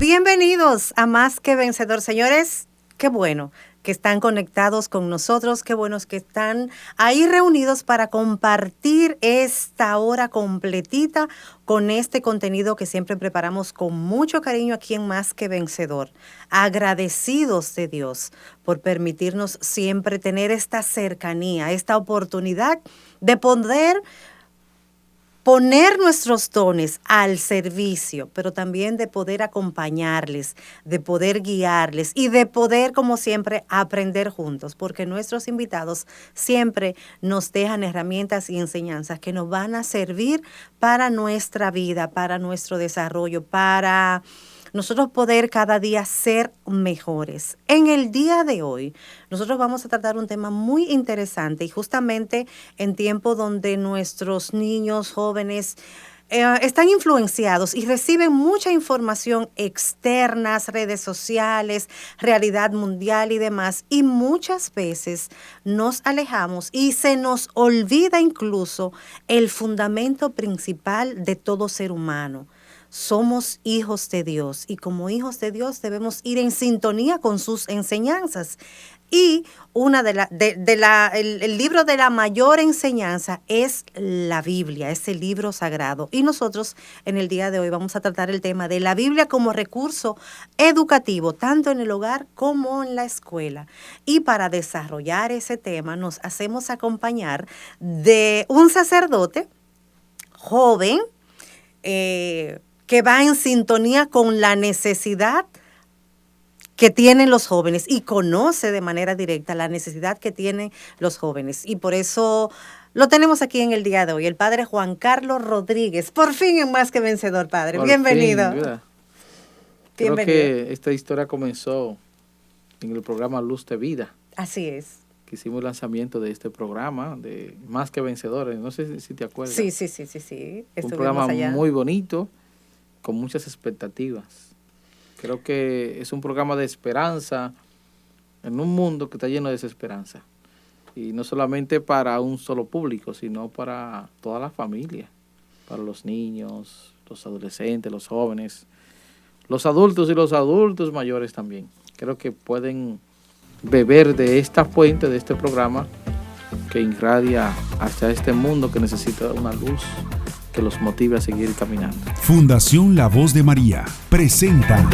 Bienvenidos a Más que Vencedor, señores. Qué bueno que están conectados con nosotros, qué buenos que están ahí reunidos para compartir esta hora completita con este contenido que siempre preparamos con mucho cariño aquí en Más que Vencedor. Agradecidos de Dios por permitirnos siempre tener esta cercanía, esta oportunidad de poder poner nuestros dones al servicio, pero también de poder acompañarles, de poder guiarles y de poder, como siempre, aprender juntos, porque nuestros invitados siempre nos dejan herramientas y enseñanzas que nos van a servir para nuestra vida, para nuestro desarrollo, para nosotros poder cada día ser mejores. En el día de hoy, nosotros vamos a tratar un tema muy interesante y justamente en tiempo donde nuestros niños, jóvenes, están influenciados y reciben mucha información externa, redes sociales, realidad mundial y demás, y muchas veces nos alejamos y se nos olvida incluso el fundamento principal de todo ser humano. Somos hijos de Dios y como hijos de Dios debemos ir en sintonía con sus enseñanzas. Y el libro de la mayor enseñanza es la Biblia, es el libro sagrado. Y nosotros en el día de hoy vamos a tratar el tema de la Biblia como recurso educativo, tanto en el hogar como en la escuela. Y para desarrollar ese tema nos hacemos acompañar de un sacerdote joven, que va en sintonía con la necesidad que tienen los jóvenes y conoce de manera directa la necesidad que tienen los jóvenes. Y por eso lo tenemos aquí en el día de hoy, el padre Juan Carlos Rodríguez. Por fin en Más que Vencedor, padre. Por Bienvenido. Fin, ¿verdad? Bienvenido. Creo que esta historia comenzó en el programa Luz de Vida. Así es. Que hicimos el lanzamiento de este programa de Más que Vencedores. No sé si te acuerdas. Sí. Un programa muy bonito, con muchas expectativas. Creo que es un programa de esperanza en un mundo que está lleno de desesperanza. Y no solamente para un solo público, sino para toda la familia, para los niños, los adolescentes, los jóvenes, los adultos y los adultos mayores también. Creo que pueden beber de esta fuente, de este programa que irradia hacia este mundo que necesita una luz que los motive a seguir caminando. Fundación La Voz de María presenta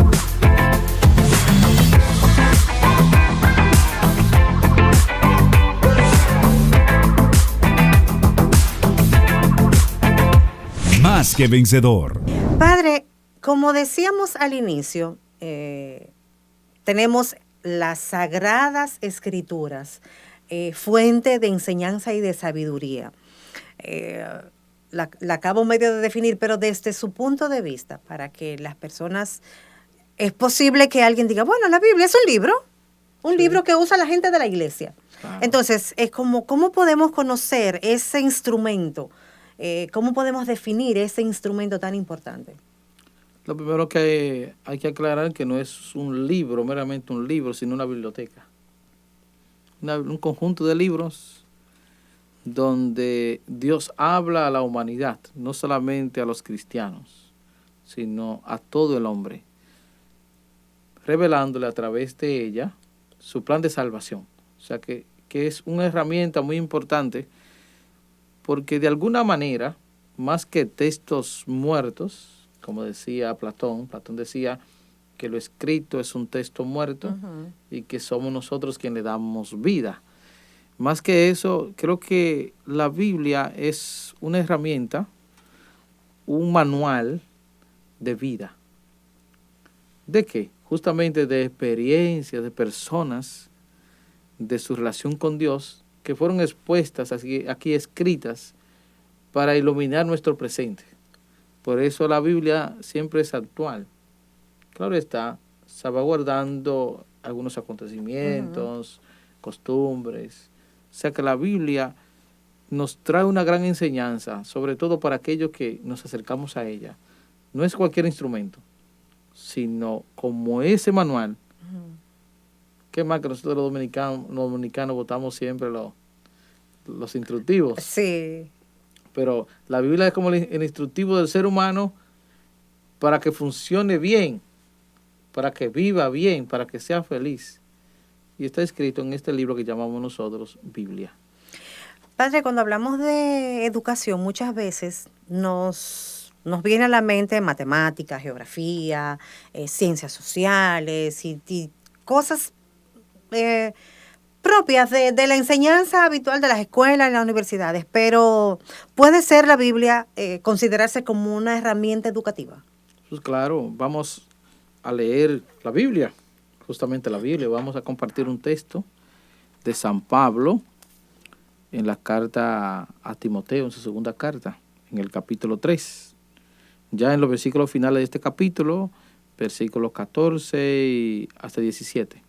Más que Vencedor. Padre, como decíamos al inicio, tenemos las Sagradas Escrituras, fuente de enseñanza y de sabiduría. La acabo medio de definir, pero desde su punto de vista, para que las personas, es posible que alguien diga, bueno, la Biblia es un libro que usa la gente de la iglesia. Claro. Entonces, es como, ¿cómo podemos conocer ese instrumento? ¿Cómo podemos definir ese instrumento tan importante? Lo primero que hay que aclarar que no es un libro, meramente un libro, sino una biblioteca. Un conjunto de libros donde Dios habla a la humanidad, no solamente a los cristianos, sino a todo el hombre, revelándole a través de ella su plan de salvación. O sea que es una herramienta muy importante porque de alguna manera, más que textos muertos, como decía Platón decía que lo escrito es un texto muerto y que somos nosotros quienes le damos vida. Más que eso, creo que la Biblia es una herramienta, un manual de vida. ¿De qué? Justamente de experiencias, de personas, de su relación con Dios, que fueron expuestas aquí escritas para iluminar nuestro presente. Por eso la Biblia siempre es actual. Claro está, salvaguardando algunos acontecimientos, costumbres. O sea que la Biblia nos trae una gran enseñanza, sobre todo para aquellos que nos acercamos a ella. No es cualquier instrumento, sino como ese manual. ¿Qué más que nosotros los dominicanos votamos siempre los instructivos? Sí. Pero la Biblia es como el instructivo del ser humano para que funcione bien para que viva bien, para que sea feliz. Y está escrito en este libro que llamamos nosotros Biblia. Padre, cuando hablamos de educación, muchas veces nos viene a la mente matemáticas, geografía, ciencias sociales y cosas propias de la enseñanza habitual de las escuelas y las universidades, pero ¿puede ser la Biblia considerarse como una herramienta educativa? Pues claro, vamos a leer la Biblia, justamente la Biblia. Vamos a compartir un texto de San Pablo en la carta a Timoteo, en su segunda carta, en el capítulo 3. Ya en los versículos finales de este capítulo, versículos 14 y hasta 17.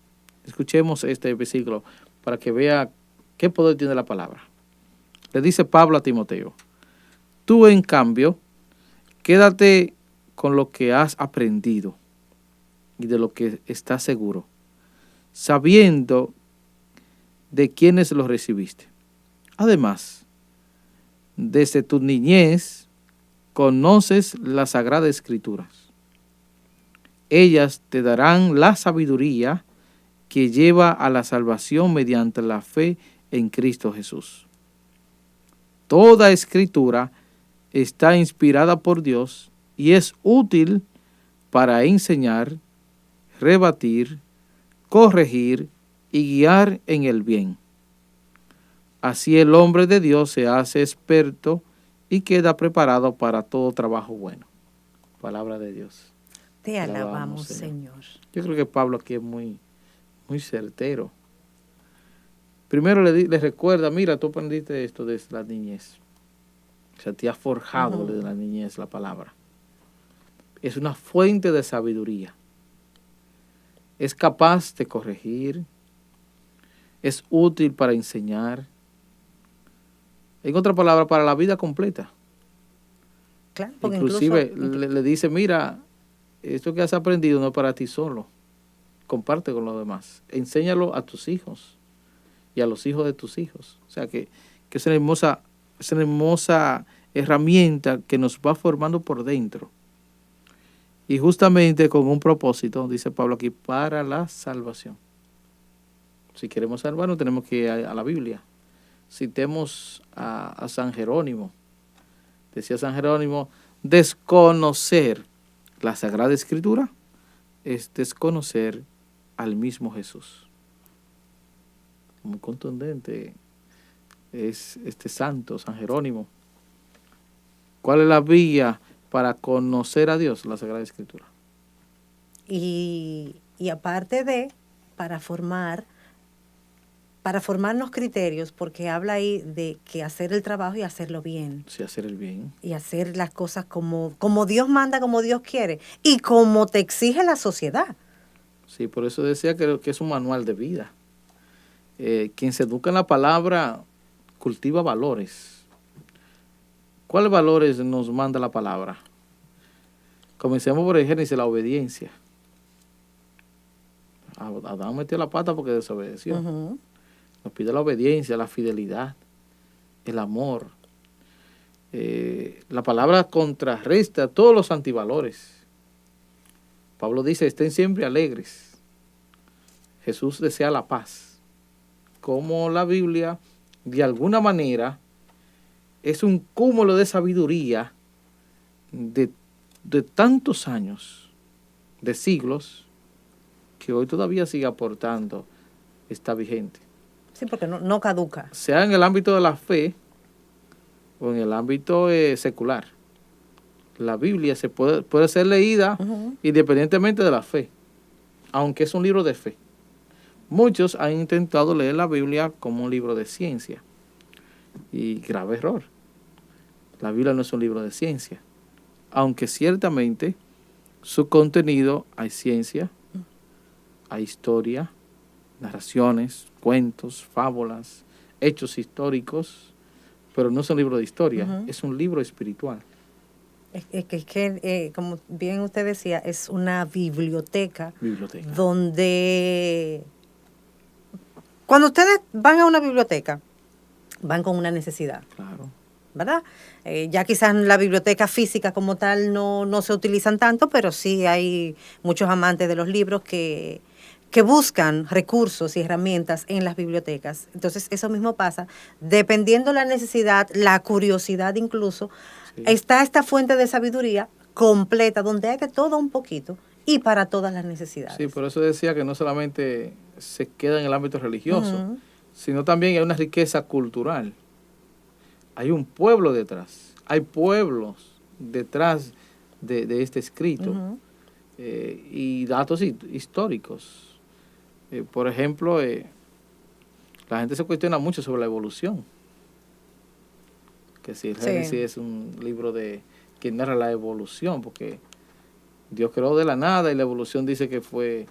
Escuchemos este versículo para que vea qué poder tiene la palabra. Le dice Pablo a Timoteo: tú, en cambio, quédate con lo que has aprendido y de lo que estás seguro, sabiendo de quiénes lo recibiste. Además, desde tu niñez conoces las Sagradas Escrituras. Ellas te darán la sabiduría que lleva a la salvación mediante la fe en Cristo Jesús. Toda escritura está inspirada por Dios y es útil para enseñar, rebatir, corregir y guiar en el bien. Así el hombre de Dios se hace experto y queda preparado para todo trabajo bueno. Palabra de Dios. Te alabamos, Señor. Yo creo que Pablo aquí es muy certero. Primero le recuerda: mira, tú aprendiste esto desde la niñez. O sea, te has forjado desde la niñez la palabra. Es una fuente de sabiduría. Es capaz de corregir. Es útil para enseñar. En otra palabra, para la vida completa. Claro, Inclusive le dice: mira, esto que has aprendido no es para ti solo. Comparte con los demás. Enséñalo a tus hijos y a los hijos de tus hijos. O sea que es una hermosa herramienta que nos va formando por dentro. Y justamente con un propósito, dice Pablo aquí, para la salvación. Si queremos salvarnos, tenemos que ir a la Biblia. Citemos a San Jerónimo. Decía San Jerónimo: desconocer la Sagrada Escritura es desconocer al mismo Jesús. Muy contundente es este santo, San Jerónimo. ¿Cuál es la vía para conocer a Dios? La Sagrada Escritura. Y aparte para formarnos criterios, porque habla ahí de que hacer el trabajo y hacerlo bien. Sí, hacer el bien. Y hacer las cosas como Dios manda, como Dios quiere, y como te exige la sociedad. Sí, por eso decía que es un manual de vida. Quien se educa en la palabra cultiva valores. ¿Cuáles valores nos manda la palabra? Comencemos por el Génesis, la obediencia. Adán metió la pata porque desobedeció. Uh-huh. Nos pide la obediencia, la fidelidad, el amor. La palabra contrarresta todos los antivalores. Pablo dice: estén siempre alegres. Jesús desea la paz. Como la Biblia, de alguna manera, es un cúmulo de sabiduría de tantos años, de siglos, que hoy todavía sigue aportando, está vigente. Sí, porque no caduca. Sea en el ámbito de la fe o en el ámbito secular. La Biblia puede ser leída independientemente de la fe, aunque es un libro de fe. Muchos han intentado leer la Biblia como un libro de ciencia. Y grave error. La Biblia no es un libro de ciencia. Aunque ciertamente su contenido hay ciencia, hay historia, narraciones, cuentos, fábulas, hechos históricos, pero no es un libro de historia, es un libro espiritual. Es que como bien usted decía, es una biblioteca. Donde cuando ustedes van a una biblioteca, van con una necesidad. Claro. ¿verdad? Ya quizás la biblioteca física como tal no se utilizan tanto, pero sí hay muchos amantes de los libros que buscan recursos y herramientas en las bibliotecas. Entonces, eso mismo pasa. Dependiendo la necesidad, la curiosidad incluso, Sí. está esta fuente de sabiduría completa, donde hay de todo un poquito y para todas las Sí, necesidades. por eso decía que no solamente se queda en el ámbito religioso, Ujú, sino también hay una riqueza cultural. Hay un pueblo detrás, hay pueblos detrás de este escrito, ujú. y datos históricos. Por ejemplo, la gente se cuestiona mucho sobre la evolución, que si el Sí. Génesis es un libro que narra la evolución, porque Dios creó de la nada y la evolución dice que fue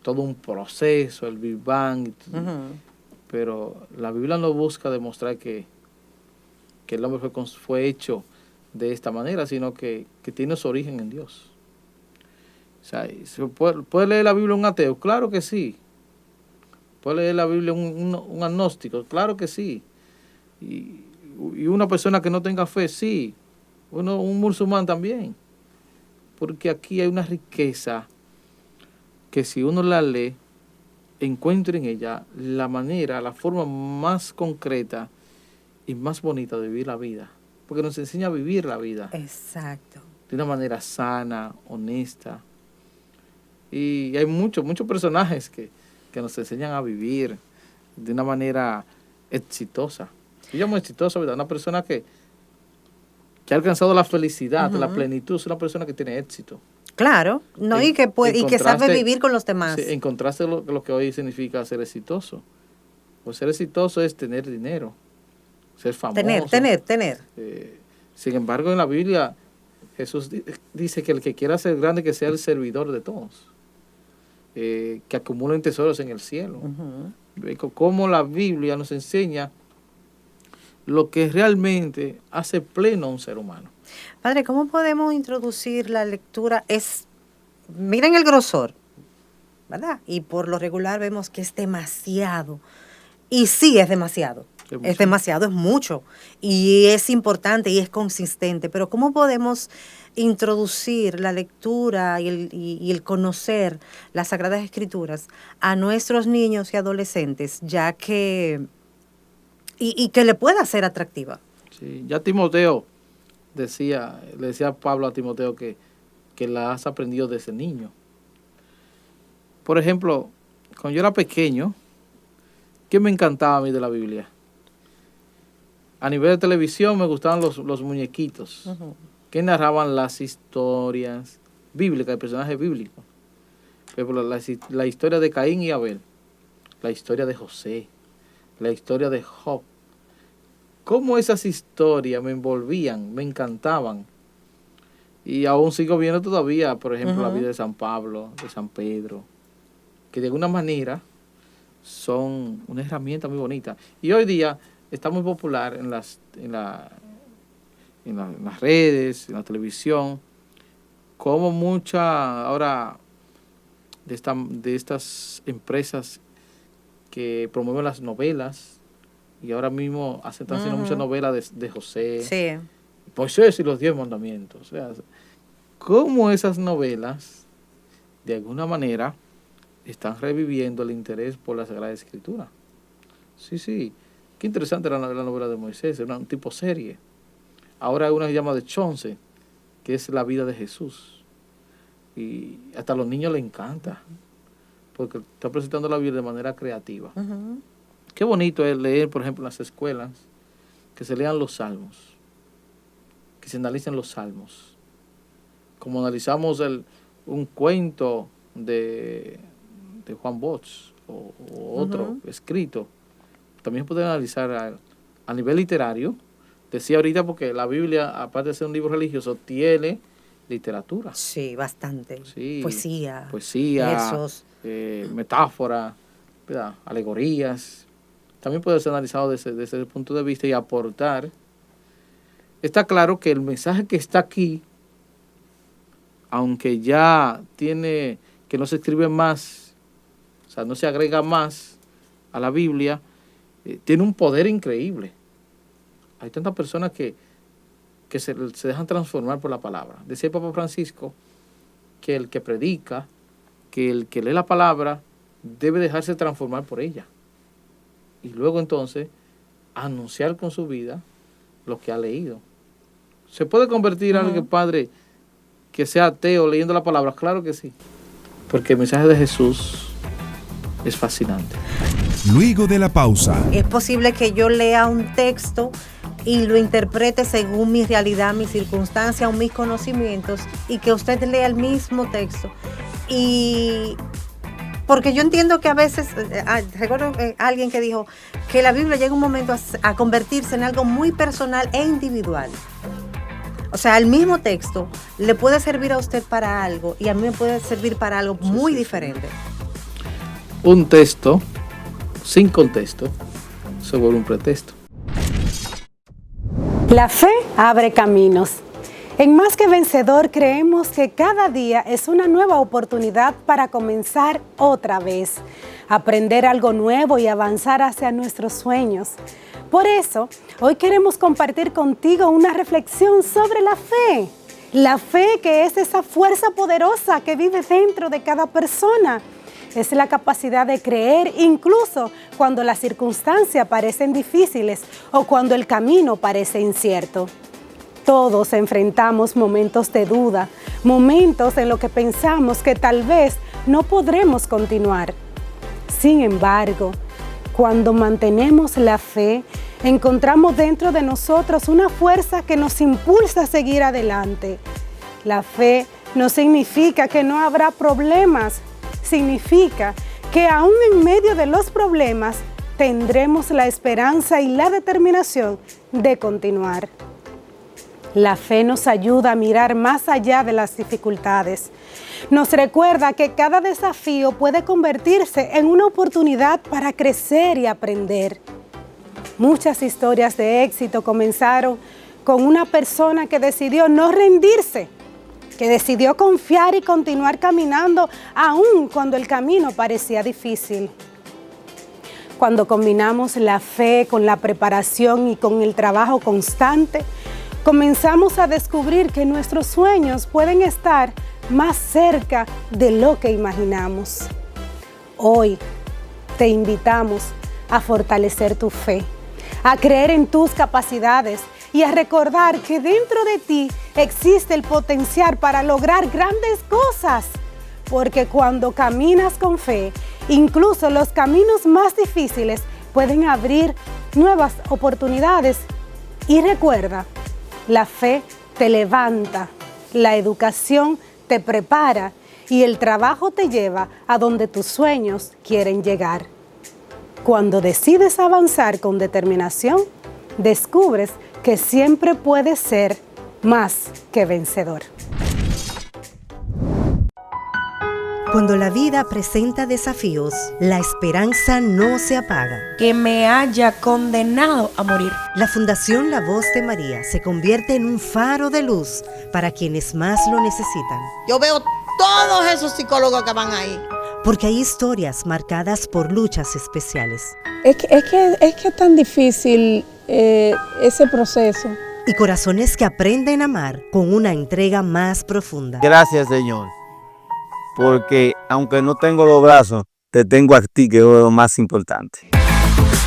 todo un proceso, el Big Bang, Ujú. pero la Biblia no busca demostrar que el hombre fue hecho de esta manera, sino que tiene su origen en Dios. O sea, ¿puede leer la Biblia un ateo? Claro que sí. ¿Puede leer la Biblia un agnóstico? Claro que sí. Y, y una persona que no tenga fe, sí. Un musulmán también. Porque aquí hay una riqueza que si uno la lee, encuentra en ella la manera, la forma más concreta y más bonita de vivir la vida. Porque nos enseña a vivir la vida Exacto. de una manera sana, honesta. Y hay muchos personajes que nos enseñan a vivir de una manera exitosa. Yo llamo exitosa, ¿verdad? Una persona que ha alcanzado la felicidad, la Ujú. plenitud, es una persona que tiene éxito. Claro, no, y En, que en puede, y que sabe contraste, vivir con los sí, demás. en contraste lo que hoy significa ser exitoso. Pues ser exitoso es tener dinero, ser Tener, famoso. tener, tener. Sin embargo, en la Biblia Jesús dice que el que quiera ser grande, que sea el servidor de todos. Que acumulen tesoros en el cielo. Ujú. Cómo la Biblia nos enseña lo que realmente hace pleno a un ser humano. Padre, ¿cómo podemos introducir la lectura? Miren el grosor, ¿verdad? Y por lo regular vemos que es demasiado. Y sí, es demasiado. Es mucho. Es demasiado, es mucho. Y es importante y es consistente. Pero ¿cómo podemos introducir la lectura y el conocer las Sagradas Escrituras a nuestros niños y adolescentes, ya que, y que le pueda ser atractiva? Sí, ya Timoteo le decía Pablo a Timoteo que la has aprendido desde niño. Por ejemplo, cuando yo era pequeño, ¿qué me encantaba a mí de la Biblia? A nivel de televisión me gustaban los muñequitos Ujú. que narraban las historias bíblicas, de personajes bíblicos. Por ejemplo, la historia de Caín y Abel, la historia de José, la historia de Job. Cómo esas historias me envolvían, me encantaban. Y aún sigo viendo todavía, por ejemplo, la vida Ujú. de San Pablo, de San Pedro, que de alguna manera son una herramienta muy bonita. Y hoy día está muy popular en las redes, en la televisión, como mucha ahora de estas empresas que promueven las novelas, y ahora mismo están haciendo muchas Ujú. novelas de José, Sí. Moisés y los 10 mandamientos. O sea, cómo esas novelas, de alguna manera, están reviviendo el interés por la Sagrada Escritura. Sí, sí. Qué interesante era la novela de Moisés, era un tipo serie. Ahora hay una que se llama de Chonce, que es la vida de Jesús. Y hasta a los niños les encanta, porque está presentando la Biblia de manera creativa. Ujú. Qué bonito es leer, por ejemplo, en las escuelas, que se lean los salmos, que se analicen los salmos. Como analizamos un cuento de Juan Bosch o otro Ujú. escrito, también pueden analizar a nivel literario. Decía ahorita porque la Biblia, aparte de ser un libro religioso, tiene literatura. Sí, bastante. Sí, Poesía, poesía, versos. metáfora, ¿verdad? Alegorías. También puede ser analizado desde ese punto de vista y aportar. Está claro que el mensaje que está aquí, aunque ya tiene, que no se escribe más, o sea, no se agrega más a la Biblia, tiene un poder increíble. Hay tantas personas que se dejan transformar por la palabra. Decía el Papa Francisco que el que predica, que el que lee la palabra, debe dejarse transformar por ella. Y luego entonces anunciar con su vida lo que ha leído. ¿Se puede convertir alguien, padre, que sea ateo leyendo la palabra? Claro que sí. Porque el mensaje de Jesús es fascinante. Luego de la pausa, Es posible que yo lea un texto y lo interprete según mi realidad, mi circunstancia o mis conocimientos, y que usted lea el mismo texto. Y porque yo entiendo que a veces, recuerdo alguien que dijo que la Biblia llega un momento a convertirse en algo muy personal e individual. O sea, el mismo texto le puede servir a usted para algo y a mí me puede servir para algo muy diferente. Un texto sin contexto se vuelve un pretexto. La fe abre caminos. En Más que Vencedor creemos que cada día es una nueva oportunidad para comenzar otra vez, aprender algo nuevo y avanzar hacia nuestros sueños. Por eso, hoy queremos compartir contigo una reflexión sobre la fe. La fe, que es esa fuerza poderosa que vive dentro de cada persona. Es la capacidad de creer incluso cuando las circunstancias parecen difíciles o cuando el camino parece incierto. Todos enfrentamos momentos de duda, momentos en los que pensamos que tal vez no podremos continuar. Sin embargo, cuando mantenemos la fe, encontramos dentro de nosotros una fuerza que nos impulsa a seguir adelante. La fe no significa que no habrá problemas, significa que aún en medio de los problemas tendremos la esperanza y la determinación de continuar. La fe nos ayuda a mirar más allá de las dificultades. Nos recuerda que cada desafío puede convertirse en una oportunidad para crecer y aprender. Muchas historias de éxito comenzaron con una persona que decidió no rendirse, que decidió confiar y continuar caminando aun cuando el camino parecía difícil. Cuando combinamos la fe con la preparación y con el trabajo constante, comenzamos a descubrir que nuestros sueños pueden estar más cerca de lo que imaginamos. Hoy te invitamos a fortalecer tu fe, a creer en tus capacidades y a recordar que dentro de ti existe el potencial para lograr grandes cosas. Porque cuando caminas con fe, incluso los caminos más difíciles pueden abrir nuevas oportunidades. Y recuerda, la fe te levanta, la educación te prepara y el trabajo te lleva a donde tus sueños quieren llegar. Cuando decides avanzar con determinación, descubres que siempre puedes ser más que vencedor. Cuando la vida presenta desafíos, la esperanza no se apaga. Que me haya condenado a morir. La Fundación La Voz de María se convierte en un faro de luz para quienes más lo necesitan. Yo veo todos esos psicólogos que van ahí. Porque hay historias marcadas por luchas especiales. Es que es tan difícil ese proceso. Y corazones que aprenden a amar con una entrega más profunda. Gracias, Señor, porque aunque no tengo los brazos, te tengo a ti, que es lo más importante.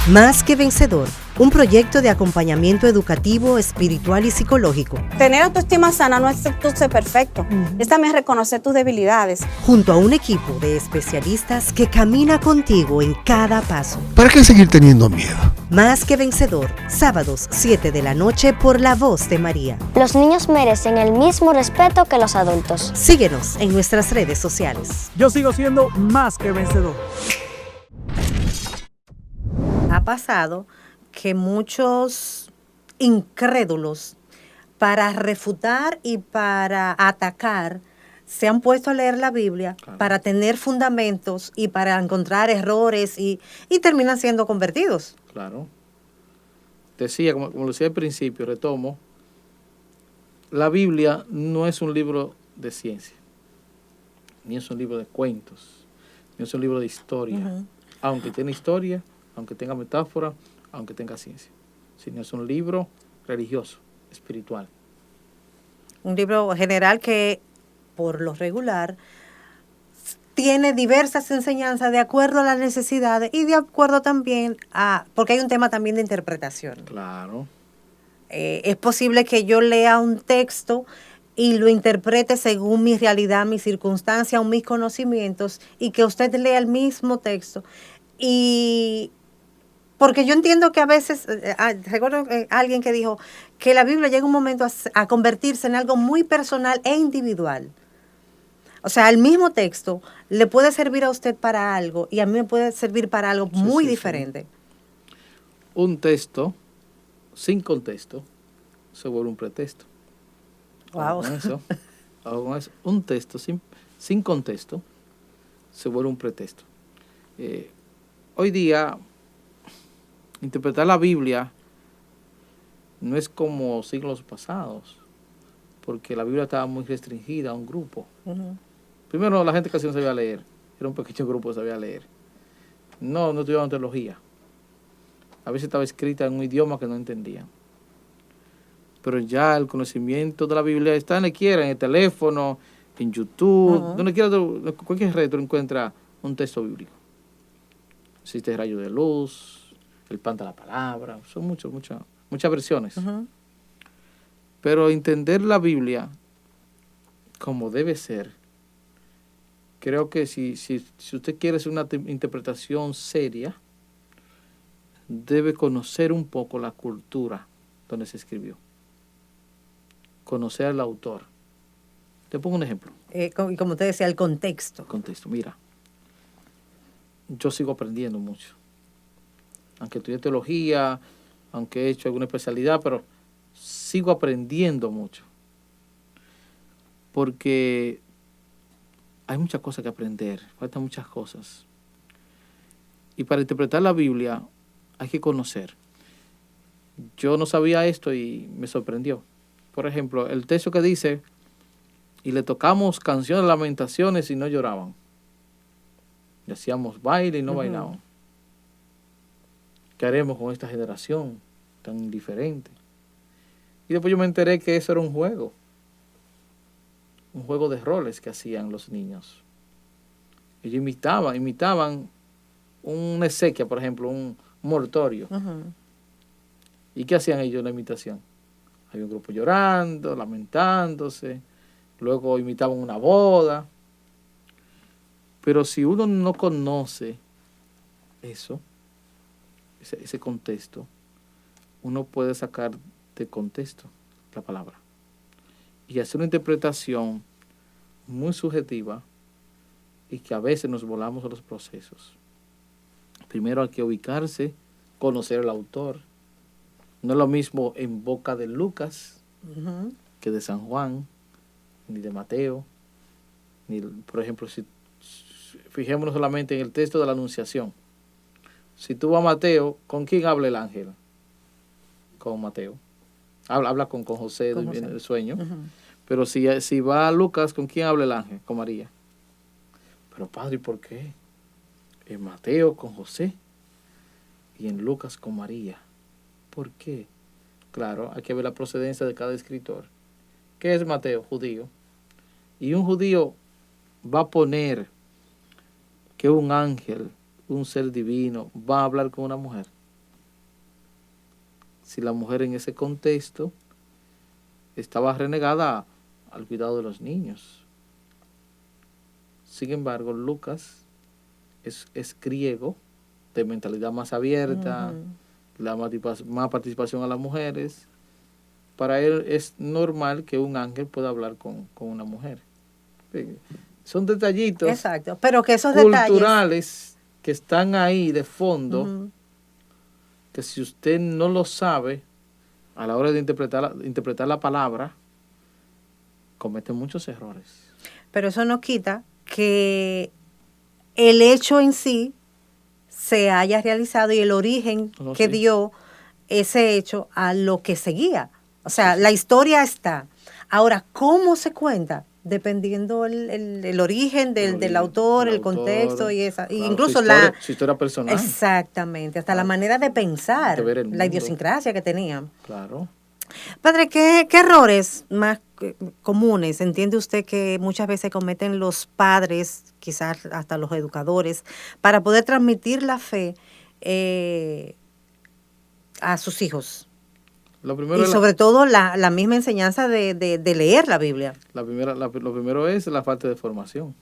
Más que Vencedor, un proyecto de acompañamiento educativo, espiritual y psicológico. Tener autoestima sana no es tú ser perfecto, es también reconocer tus debilidades. Junto a un equipo de especialistas que camina contigo en cada paso. ¿Para qué seguir teniendo miedo? Más que Vencedor, sábados 7 de la noche por La Voz de María. Los niños merecen el mismo respeto que los adultos. Síguenos en nuestras redes sociales. Yo sigo siendo más que vencedor. Ha pasado que muchos incrédulos, para refutar y para atacar, se han puesto a leer la Biblia, claro, para tener fundamentos y para encontrar errores y terminan siendo convertidos. Claro. Decía, como decía al principio, retomo, la Biblia no es un libro de ciencia, ni es un libro de cuentos, ni es un libro de historia, aunque tiene historia, aunque tenga metáfora, aunque tenga ciencia, sino es un libro religioso, espiritual. Un libro general que, por lo regular, tiene diversas enseñanzas de acuerdo a las necesidades y de acuerdo también porque hay un tema también de interpretación. Claro. Es posible que yo lea un texto y lo interprete según mi realidad, mi circunstancia o mis conocimientos, y que usted lea el mismo texto. Y porque yo entiendo que a veces, recuerdo alguien que dijo que la Biblia llega un momento a convertirse en algo muy personal e individual. O sea, el mismo texto le puede servir a usted para algo y a mí me puede servir para algo muy diferente. Sí. Un texto sin contexto se vuelve un pretexto. Wow. Con eso. Un texto sin contexto se vuelve un pretexto. Hoy día, interpretar la Biblia no es como siglos pasados, porque la Biblia estaba muy restringida a un grupo. Uh-huh. Primero, la gente casi no sabía leer. Era un pequeño grupo que sabía leer. No estudiaban teología. A veces estaba escrita en un idioma que no entendían. Pero ya el conocimiento de la Biblia está donde quiera, en el teléfono, en YouTube, donde quiera, cualquier red tú encuentras un texto bíblico. Existe el rayo de luz, el pan de la palabra, son muchas versiones. Uh-huh. Pero entender la Biblia como debe ser, creo que si usted quiere hacer una interpretación seria, debe conocer un poco la cultura donde se escribió. Conocer al autor. Te pongo un ejemplo. Y como usted decía, el contexto. El contexto. Mira, yo sigo aprendiendo mucho. Aunque estudié teología, aunque he hecho alguna especialidad, pero sigo aprendiendo mucho. Porque hay muchas cosas que aprender, faltan muchas cosas. Y para interpretar la Biblia hay que conocer. Yo no sabía esto y me sorprendió. Por ejemplo, el texto que dice, y le tocamos canciones de lamentaciones y no lloraban. Y hacíamos baile y no bailaban. ¿Qué haremos con esta generación tan indiferente? Y después yo me enteré que eso era un juego de roles que hacían los niños. Ellos imitaban una exequia, por ejemplo, un mortorio. Uh-huh. ¿Y qué hacían ellos en la imitación? Había un grupo llorando, lamentándose, luego imitaban una boda. Pero si uno no conoce eso, ese contexto, uno puede sacar de contexto la palabra y hacer una interpretación muy subjetiva y que a veces nos volamos a los procesos. Primero hay que ubicarse, conocer al autor. No es lo mismo en boca de Lucas que de San Juan, ni de Mateo, ni, por ejemplo, si fijémonos solamente en el texto de la Anunciación. Si tú vas a Mateo, ¿con quién habla el ángel? Con Mateo. Habla con José en el sueño. Uh-huh. Pero si va a Lucas, ¿con quién habla el ángel? Con María. Pero padre, ¿por qué? En Mateo con José y en Lucas con María. ¿Por qué? Claro, hay que ver la procedencia de cada escritor. ¿Qué es Mateo? Judío. Y un judío va a poner que un ángel, un ser divino, va a hablar con una mujer. Si la mujer en ese contexto estaba renegada al cuidado de los niños. Sin embargo, Lucas es griego, de mentalidad más abierta, más participación a las mujeres. Para él es normal que un ángel pueda hablar con una mujer. Son detallitos. Exacto, pero que esos culturales que están ahí de fondo, que si usted no lo sabe, a la hora de interpretar la palabra, comete muchos errores. Pero eso no quita que el hecho en sí se haya realizado y el origen que dio ese hecho a lo que seguía. O sea, la historia está. Ahora, ¿cómo se cuenta? Dependiendo el origen del autor, el contexto y esa, claro, incluso su historia personal. Exactamente, hasta la manera de pensar, de ver el mundo, la idiosincrasia que tenían. Claro. Padre, ¿qué errores más comunes entiende usted que muchas veces cometen los padres, quizás hasta los educadores, para poder transmitir la fe a sus hijos? Lo primero Y sobre todo la misma enseñanza de leer la Biblia. Lo primero es la falta de formación.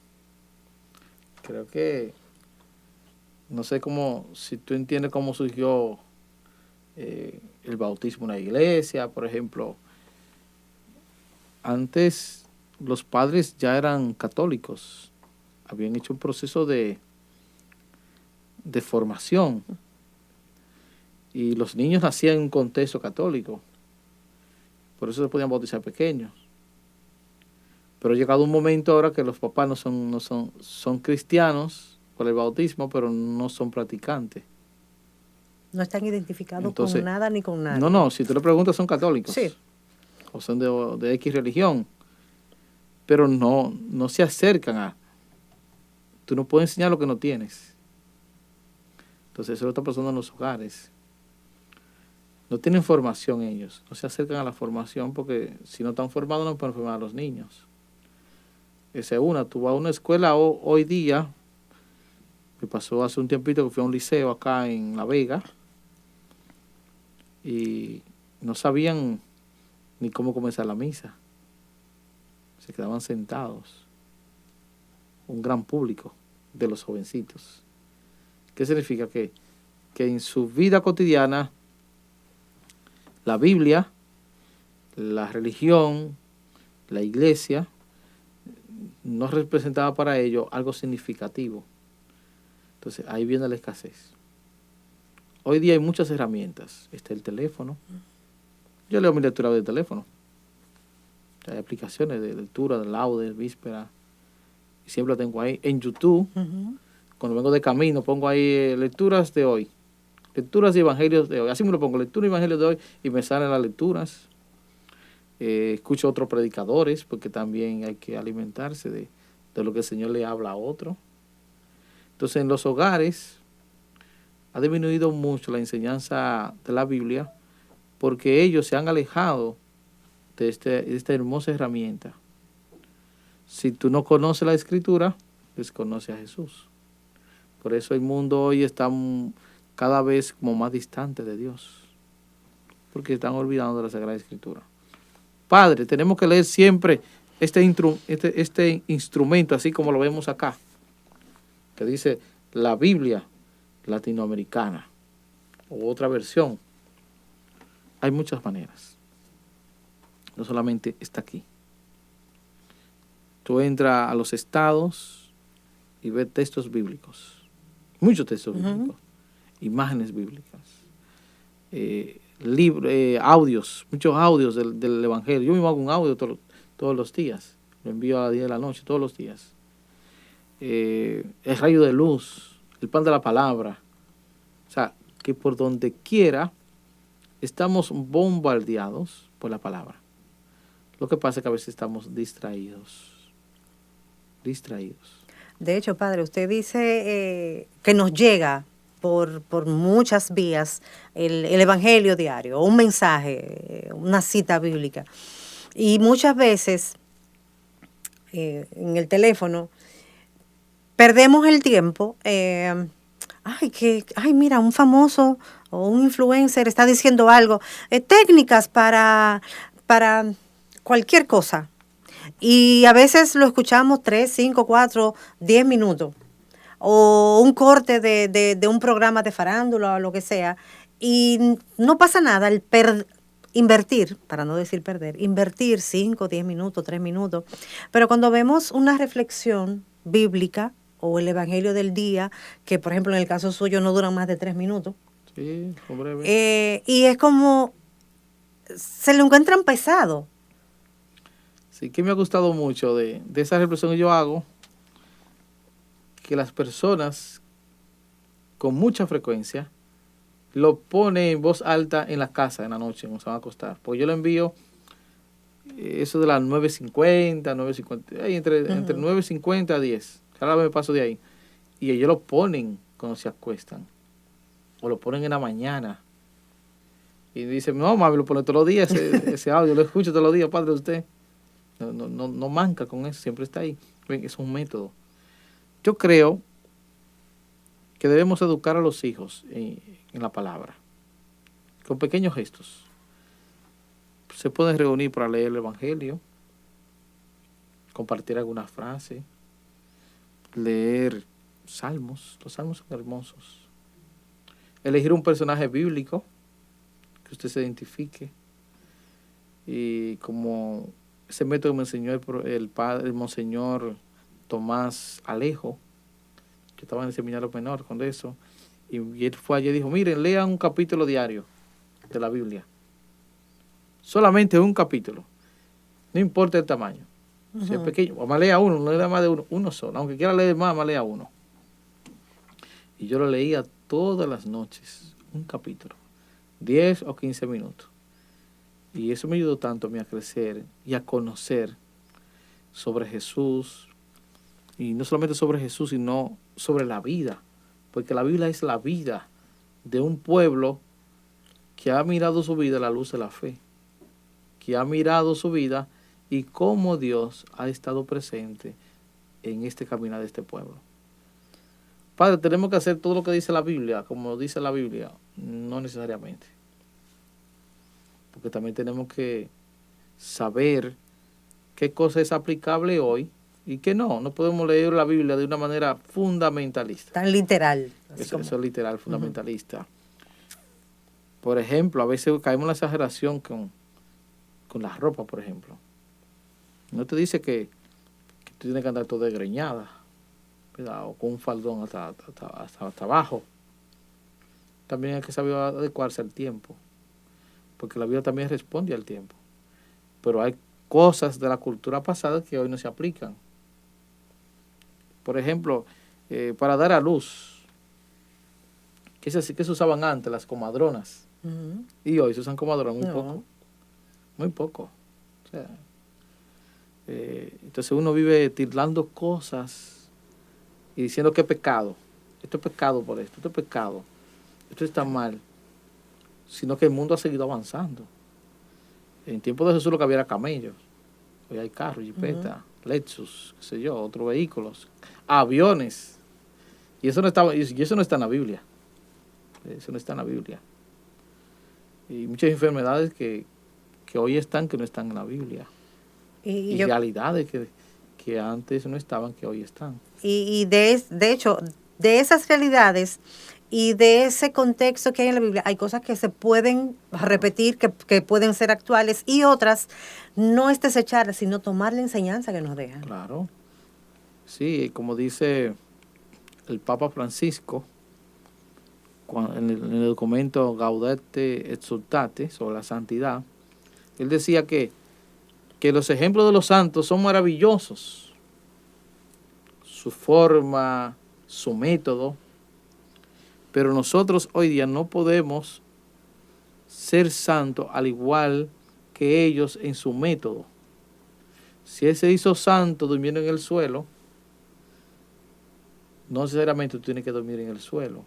Creo que, no sé si tú entiendes cómo surgió el bautismo en la iglesia, por ejemplo. Antes los padres ya eran católicos, habían hecho un proceso de formación y los niños nacían en un contexto católico, por eso se podían bautizar pequeños. Pero ha llegado un momento ahora que los papás son cristianos por el bautismo, pero no son practicantes. No están identificados Entonces, con nada ni con nada. No, si tú le preguntas son católicos. Sí. O son de X religión, pero no se acercan a... Tú no puedes enseñar lo que no tienes. Entonces eso está pasando en los hogares. No tienen formación ellos, no se acercan a la formación porque si no están formados no pueden formar a los niños. Esa es una. Tú vas a una escuela hoy día, me pasó hace un tiempito que fui a un liceo acá en La Vega y no sabían ni cómo comenzar la misa. Se quedaban sentados. Un gran público de los jovencitos. ¿Qué significa? Que en su vida cotidiana la Biblia, la religión, la iglesia, no representaba para ellos algo significativo. Entonces ahí viene la escasez. Hoy día hay muchas herramientas. Está el teléfono. Yo leo mi lectura de teléfono. Hay aplicaciones de lectura, de laudes, víspera. Y siempre lo tengo ahí. En YouTube, cuando vengo de camino, pongo ahí lecturas de hoy. Lecturas y evangelios de hoy. Así me lo pongo, lectura y evangelios de hoy, y me salen las lecturas. Escucho a otros predicadores, porque también hay que alimentarse de lo que el Señor le habla a otro. Entonces, en los hogares ha disminuido mucho la enseñanza de la Biblia, porque ellos se han alejado de esta hermosa herramienta. Si tú no conoces la Escritura, desconoces a Jesús. Por eso el mundo hoy está cada vez como más distante de Dios, porque están olvidando de la Sagrada Escritura. Padre, tenemos que leer siempre este instrumento, así como lo vemos acá, que dice la Biblia latinoamericana, o otra versión. Hay muchas maneras. No solamente está aquí. Tú entras a los estados y ves textos bíblicos. Muchos textos bíblicos. Imágenes bíblicas. Audios. Muchos audios del Evangelio. Yo mismo hago un audio todos los días. Lo envío a las 10 de la noche todos los días. El rayo de luz. El pan de la palabra. O sea, que por donde quiera estamos bombardeados por la palabra. Lo que pasa es que a veces estamos distraídos. De hecho, Padre, usted dice que nos llega por muchas vías el Evangelio diario, un mensaje, una cita bíblica. Y muchas veces en el teléfono perdemos el tiempo. Mira, un famoso o un influencer está diciendo algo. Técnicas para cualquier cosa. Y a veces lo escuchamos 3, 5, 4, 10 minutos. O un corte de un programa de farándula o lo que sea. Y no pasa nada el invertir, para no decir perder, invertir 5, 10 minutos, 3 minutos. Pero cuando vemos una reflexión bíblica o el Evangelio del día, que por ejemplo en el caso suyo no duran más de 3 minutos. Sí, breve. Y es como, se lo encuentran pesado. Sí, que me ha gustado mucho de esa reflexión que yo hago, que las personas con mucha frecuencia lo ponen en voz alta en la casa en la noche, cuando se van a acostar. Porque yo lo envío eso de las 9:50, 9:50, entre 9:50 a 10. Cada vez me paso de ahí. Y ellos lo ponen cuando se acuestan. O lo ponen en la mañana. Y dice, no, mami, lo pone todos los días, ese audio, lo escucho todos los días, padre, usted. No manca con eso, siempre está ahí. Es un método. Yo creo que debemos educar a los hijos en la palabra, con pequeños gestos. Se pueden reunir para leer el Evangelio, compartir alguna frase, leer salmos. Los salmos son hermosos. Elegir un personaje bíblico que usted se identifique. Y como ese método me enseñó el monseñor Tomás Alejo, yo estaba en el seminario menor con eso, y él fue allí y dijo, miren, lean un capítulo diario de la Biblia. Solamente un capítulo. No importa el tamaño. Si es pequeño, o más lea uno, no lea más de uno solo. Aunque quiera leer más lea uno. Y yo lo leía todas las noches, un capítulo, 10 o 15 minutos. Y eso me ayudó tanto a mí a crecer y a conocer sobre Jesús. Y no solamente sobre Jesús, sino sobre la vida. Porque la Biblia es la vida de un pueblo que ha mirado su vida a la luz de la fe. Que ha mirado su vida y cómo Dios ha estado presente en este caminar de este pueblo. Padre, ¿tenemos que hacer todo lo que dice la Biblia, como dice la Biblia? No necesariamente. Porque también tenemos que saber qué cosa es aplicable hoy y qué no. No podemos leer la Biblia de una manera fundamentalista. Tan literal. Eso es literal, fundamentalista. Por ejemplo, a veces caemos en la exageración con la ropa, por ejemplo. No te dice que tú tienes que andar todo desgreñada, ¿verdad? O con un faldón hasta abajo. También hay que saber adecuarse al tiempo, porque la vida también responde al tiempo. Pero hay cosas de la cultura pasada que hoy no se aplican. Por ejemplo, para dar a luz, que se usaban antes las comadronas, y hoy se usan comadronas muy poco. Muy poco. O sea, entonces uno vive tildando cosas y diciendo que es pecado. Esto es pecado por esto es pecado. Esto está mal. Sino que el mundo ha seguido avanzando. En tiempo de Jesús lo que había era camellos. Hoy hay carros, jipeta, Lexus, qué sé yo, otros vehículos, aviones. Y eso no está en la Biblia. Eso no está en la Biblia. Y muchas enfermedades que hoy están, que no están en la Biblia. Y realidades que antes no estaban, que hoy están. Y de hecho, de esas realidades y de ese contexto que hay en la Biblia, hay cosas que se pueden repetir, que pueden ser actuales, y otras no es desecharlas, sino tomar la enseñanza que nos dejan. Claro. Sí, como dice el Papa Francisco, en el documento Gaudete et Exsultate sobre la santidad, él decía que los ejemplos de los santos son maravillosos. Su forma, su método. Pero nosotros hoy día no podemos ser santos al igual que ellos en su método. Si él se hizo santo durmiendo en el suelo, no necesariamente tú tienes que dormir en el suelo,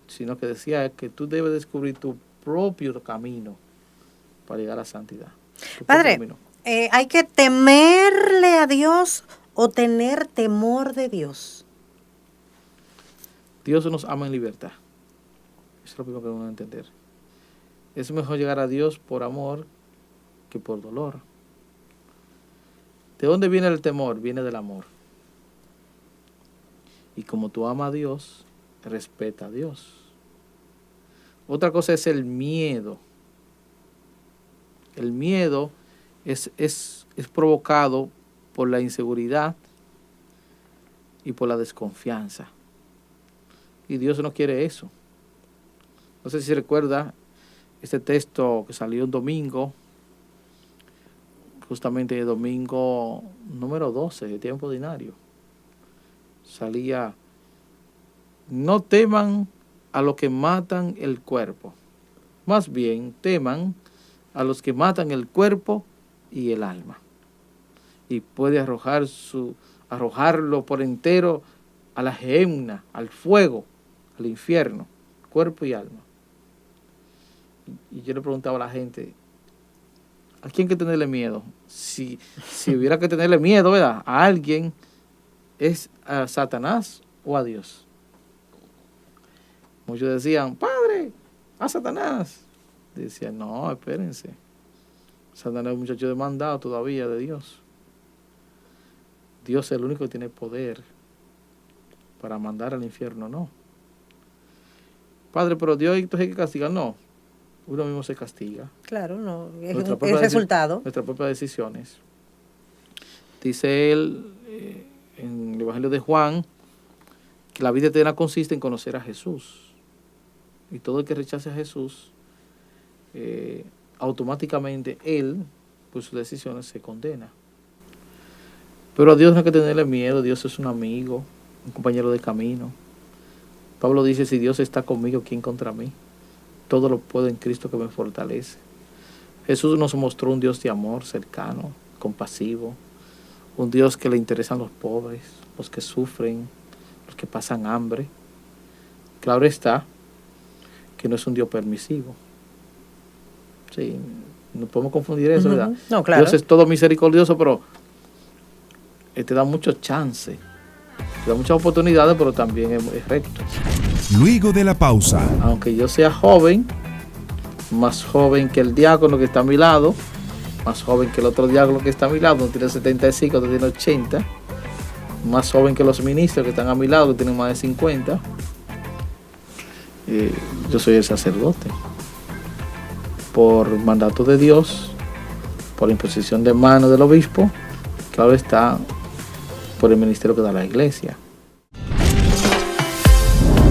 sino que decía que tú debes descubrir tu propio camino para llegar a la santidad. Padre, ¿hay que temerle a Dios o tener temor de Dios? Dios nos ama en libertad. Eso es lo primero que debemos entender. Es mejor llegar a Dios por amor que por dolor. ¿De dónde viene el temor? Viene del amor. Y como tú amas a Dios, respeta a Dios. Otra cosa es el miedo. El miedo es provocado por la inseguridad y por la desconfianza. Y Dios no quiere eso. No sé si recuerda este texto que salió un domingo, justamente el domingo número 12 de tiempo ordinario. Salía: no teman a los que matan el cuerpo, más bien teman a los que matan el cuerpo y el alma. Y puede arrojarlo por entero a la gehenna, al fuego, al infierno, cuerpo y alma. Y yo le preguntaba a la gente, ¿a quién hay que tenerle miedo? Si hubiera que tenerle miedo, ¿verdad?, a alguien, ¿es a Satanás o a Dios? Muchos decían, padre, a Satanás. Decían, no, espérense. Satanás es un muchacho demandado todavía de Dios. Dios es el único que tiene poder para mandar al infierno, no. Padre, pero Dios entonces hay que castigar, no. Uno mismo se castiga. Claro, no, es el resultado. Nuestras propias decisiones. Dice él en el Evangelio de Juan que la vida eterna consiste en conocer a Jesús. Y todo el que rechace a Jesús, automáticamente él, por sus decisiones, se condena. Pero a Dios no hay que tenerle miedo. Dios es un amigo, un compañero de camino. Pablo dice, si Dios está conmigo, ¿quién contra mí? Todo lo puedo en Cristo que me fortalece. Jesús nos mostró un Dios de amor cercano, compasivo, un Dios que le interesan los pobres, los que sufren, los que pasan hambre. Claro está que no es un Dios permisivo. Sí, no podemos confundir eso, ¿verdad? No, claro. Dios es todo misericordioso, pero te da muchos chances, te da muchas oportunidades, pero también es recto. Luego de la pausa. Aunque yo sea joven, más joven que el diácono que está a mi lado, más joven que el otro diácono que está a mi lado, uno tiene 75, otro tiene 80, más joven que los ministros que están a mi lado, que tienen más de 50, yo soy el sacerdote. Por mandato de Dios, por imposición de mano del obispo, claro está, por el ministerio que da la iglesia.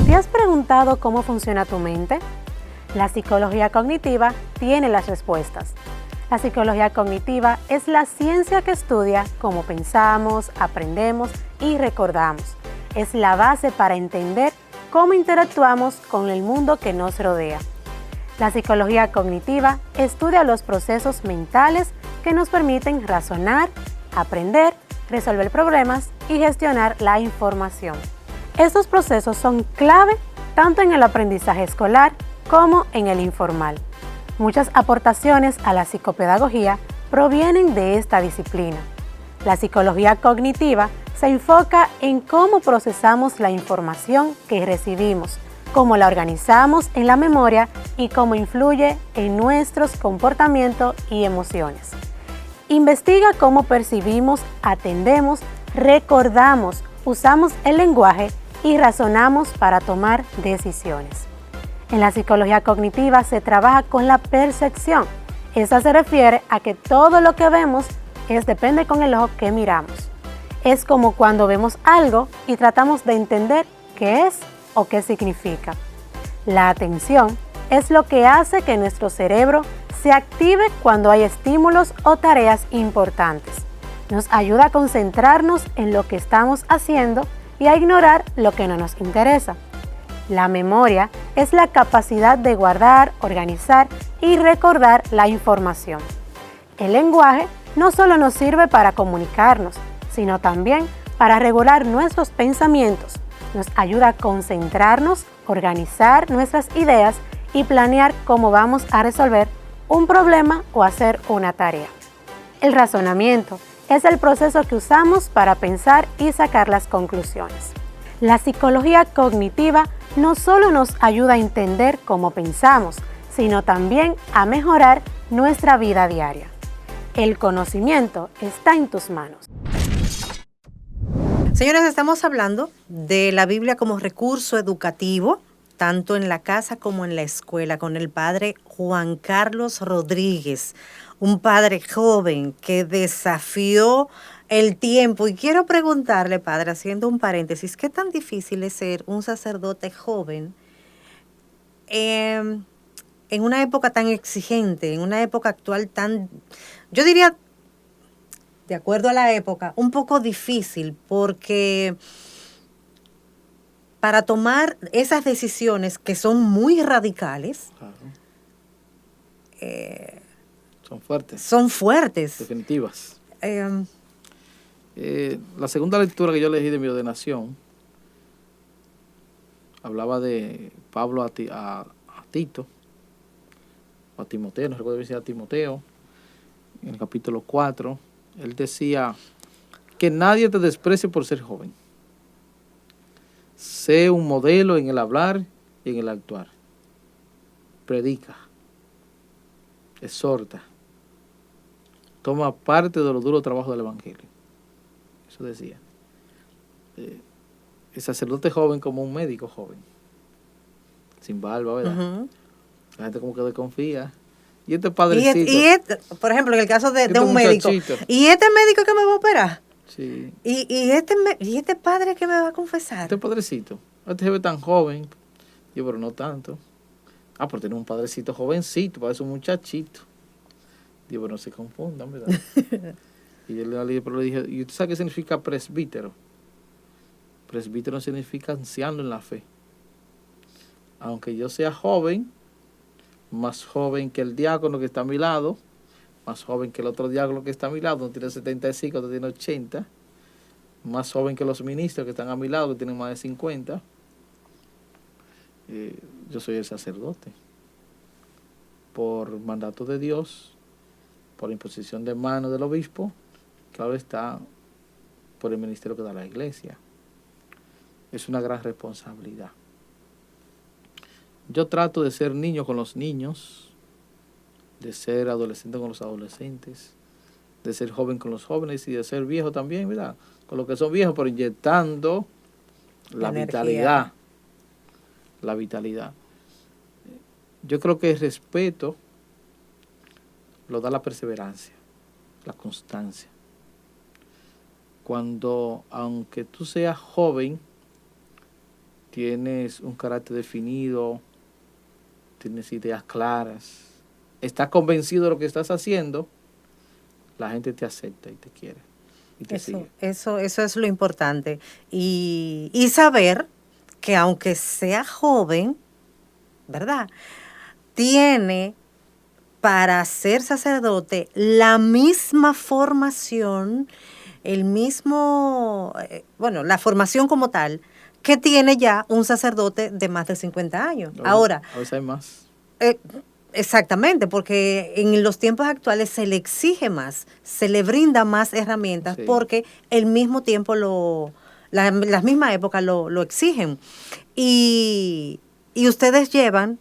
¿Te has preguntado cómo funciona tu mente? La psicología cognitiva tiene las respuestas. La psicología cognitiva es la ciencia que estudia cómo pensamos, aprendemos y recordamos. Es la base para entender cómo interactuamos con el mundo que nos rodea. La psicología cognitiva estudia los procesos mentales que nos permiten razonar, aprender, resolver problemas y gestionar la información. Estos procesos son clave tanto en el aprendizaje escolar como en el informal. Muchas aportaciones a la psicopedagogía provienen de esta disciplina. La psicología cognitiva se enfoca en cómo procesamos la información que recibimos, cómo la organizamos en la memoria y cómo influye en nuestros comportamientos y emociones. Investiga cómo percibimos, atendemos, recordamos, usamos el lenguaje y razonamos para tomar decisiones. En la psicología cognitiva se trabaja con la percepción. Esta se refiere a que todo lo que vemos depende con el ojo que miramos. Es como cuando vemos algo y tratamos de entender qué es o qué significa. La atención es lo que hace que nuestro cerebro se active cuando hay estímulos o tareas importantes. Nos ayuda a concentrarnos en lo que estamos haciendo y a ignorar lo que no nos interesa. La memoria es la capacidad de guardar, organizar y recordar la información. El lenguaje no solo nos sirve para comunicarnos, sino también para regular nuestros pensamientos. Nos ayuda a concentrarnos, organizar nuestras ideas y planear cómo vamos a resolver un problema o hacer una tarea. El razonamiento es el proceso que usamos para pensar y sacar las conclusiones. La psicología cognitiva no solo nos ayuda a entender cómo pensamos, sino también a mejorar nuestra vida diaria. El conocimiento está en tus manos. Señores, estamos hablando de la Biblia como recurso educativo, tanto en la casa como en la escuela, con el padre Juan Carlos Rodríguez, un padre joven que desafió el tiempo. Y quiero preguntarle, padre, haciendo un paréntesis, ¿qué tan difícil es ser un sacerdote joven en una época tan exigente, en una época actual tan, yo diría, de acuerdo a la época, un poco difícil, porque para tomar esas decisiones que son muy radicales, claro, son fuertes. Son fuertes. Definitivas. La segunda lectura que yo elegí de mi ordenación hablaba de Pablo a Tito, a Timoteo, no recuerdo decir a Timoteo, en el capítulo 4, él decía que nadie te desprecie por ser joven. Sé un modelo en el hablar y en el actuar. Predica, exhorta, toma parte de los duros trabajos del Evangelio. Eso decía. El sacerdote joven como un médico joven, sin barba, ¿verdad? Ujú. La gente como que desconfía. Y este padrecito. Por ejemplo, en el caso de Este un médico. muchachito. ¿Y este médico que me va a operar? Sí. ¿Y este padre que me va a confesar? Este padrecito. Este se ve tan joven. Yo, pero no tanto. Ah, pero tiene un padrecito jovencito, parece un muchachito. Digo, pero no se confundan, ¿verdad? Y yo le dije, ¿y usted sabe qué significa presbítero? Presbítero significa anciano en la fe. Aunque yo sea joven, más joven que el diácono que está a mi lado, más joven que el otro diácono que está a mi lado, uno tiene 75, otro tiene 80, más joven que los ministros que están a mi lado, que tienen más de 50. Yo soy el sacerdote. Por mandato de Dios, por imposición de mano del obispo, claro está, por el ministerio que da la iglesia. Es una gran responsabilidad. Yo trato de ser niño con los niños, de ser adolescente con los adolescentes, de ser joven con los jóvenes y de ser viejo también, ¿verdad? Con los que son viejos, pero inyectando la vitalidad. La vitalidad. Yo creo que el respeto lo da la perseverancia, la constancia. Cuando, aunque tú seas joven, tienes un carácter definido, tienes ideas claras, estás convencido de lo que estás haciendo, la gente te acepta y te quiere y te sigue. Eso es lo importante. Y saber que aunque sea joven, ¿verdad? Tiene para ser sacerdote la misma formación, la formación como tal, que tiene ya un sacerdote de más de 50 años. Ahora, a veces hay más. Exactamente, porque en los tiempos actuales se le exige más, se le brinda más herramientas, sí, porque el mismo tiempo las mismas épocas lo exigen. Y ustedes llevan,